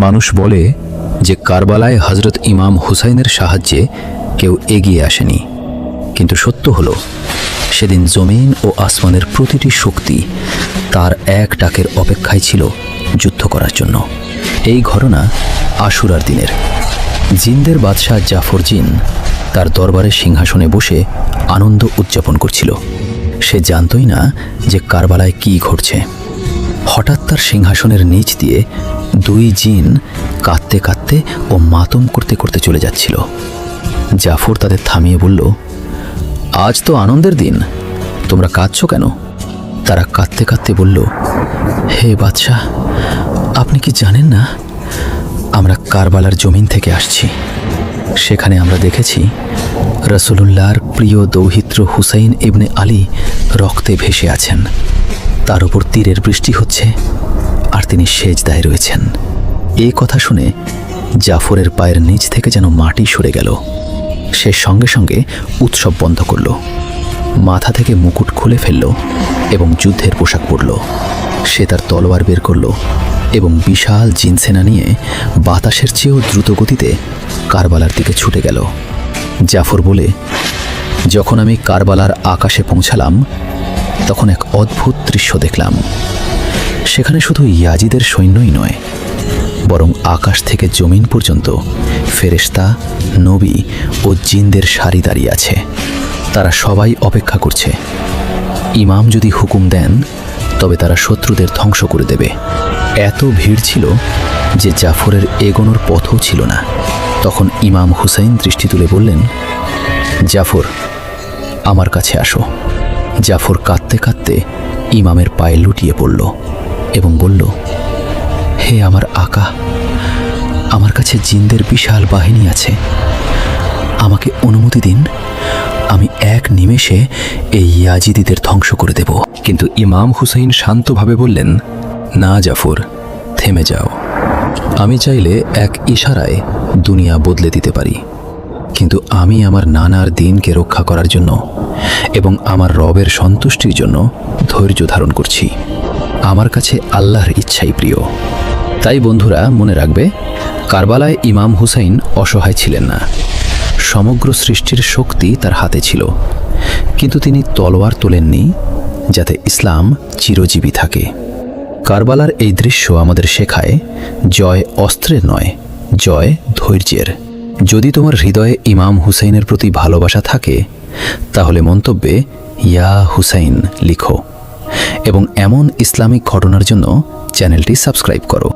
মানুষ বলে যে কারবালায় হজরত ইমাম হুসাইনের সাহায্যে কেউ এগিয়ে আসেনি, কিন্তু সত্য হলো সেদিন জমিন ও আসমানের প্রতিটি শক্তি তার এক ডাকের অপেক্ষায় ছিল যুদ্ধ করার জন্য। এই ঘটনা আশুরার দিনের। জিনদের বাদশাহ জাফর জিন তার দরবারের সিংহাসনে বসে আনন্দ উদযাপন করছিল। সে জানতই না যে কারবালায় কী ঘটছে। হঠাৎ তার সিংহাসনের নিচ দিয়ে দুই জিন কাঁদতে কাঁদতে ও মাতম করতে করতে চলে যাচ্ছিল। জাফর তাদের থামিয়ে বলল, আজ তো আনন্দের দিন, তোমরা কাঁদছো কেন? তারা কাঁদতে কাঁদতে বলল, হে বাদশাহ, আপনি কি জানেন না আমরা কারবালার জমিন থেকে আসছি। সেখানে আমরা দেখেছি রাসূলুল্লাহর প্রিয় দৌহিত্র হুসাইন ইবনে আলী রক্তে ভেসে আছেন। তার উপর তীরের বৃষ্টি হচ্ছে আর তিনি সেজদায় রয়েছেন। এই কথা শুনে জাফরের পায়ের নিচ থেকে যেন মাটি সরে গেল। সে সঙ্গে সঙ্গে উৎসব বন্ধ করল, মাথা থেকে মুকুট খুলে ফেলল এবং যুদ্ধের পোশাক পরল। সে তার তলোয়ার বের করল এবং বিশাল জিনসেনা নিয়ে বাতাসের চেয়েও দ্রুত গতিতে কারবালার দিকে ছুটে গেল। জাফর বলে, যখন আমি কারবালার আকাশে পৌঁছালাম তখন এক অদ্ভুত দৃশ্য দেখলাম। সেখানে শুধু ইয়াজিদের সৈন্যই নয়, বরং আকাশ থেকে জমিন পর্যন্ত ফেরেশতা, নবী ও জিনদের সারি দাঁড়িয়ে আছে। তারা সবাই অপেক্ষা করছে। ইমাম যদি হুকুম দেন তবে তারা শত্রুদের ধ্বংস করে দেবে। এত ভিড় ছিল যে জাফরের এগোনোর পথও ছিল না। তখন ইমাম হুসাইন দৃষ্টি তুলে বললেন, জাফর, আমার কাছে আসো। জাফর কাঁদতে কাঁদতে ইমামের পায়ে লুটিয়ে পড়ল এবং বলল, হে আমার আকা, আমার কাছে জিনদের বিশাল বাহিনী আছে, আমাকে অনুমতি দিন, আমি এক নিমেষে এই ইয়াজিদিদের ধ্বংস করে দেব। কিন্তু ইমাম হুসাইন শান্তভাবে বললেন, না জাফর, থেমে যাও। আমি চাইলে এক ইশারায় দুনিয়া বদলে দিতে পারি, কিন্তু আমি আমার নানার দিনকে রক্ষা করার জন্য এবং আমার রবের সন্তুষ্টির জন্য ধৈর্য ধারণ করছি। আমার কাছে আল্লাহর ইচ্ছাই প্রিয়। তাই বন্ধুরা, মনে রাখবে, কারবালায় ইমাম হুসাইন অসহায় ছিলেন না। সমগ্র সৃষ্টির শক্তি তার হাতে ছিল, কিন্তু তিনি তলোয়ার তোলেননি যাতে ইসলাম চিরজীবী থাকে। কারবালার এই দৃশ্য আমাদের শেখায়, জয় অস্ত্রের নয়, জয় ধৈর্যের। যদি তোমার হৃদয়ে ইমাম হুসাইনের প্রতি ভালোবাসা থাকে তাহলে মন্তব্যে ইয়া হুসাইন লিখো এবং এমন ইসলামিক ঘটনার জন্য চ্যানেলটি সাবস্ক্রাইব করো।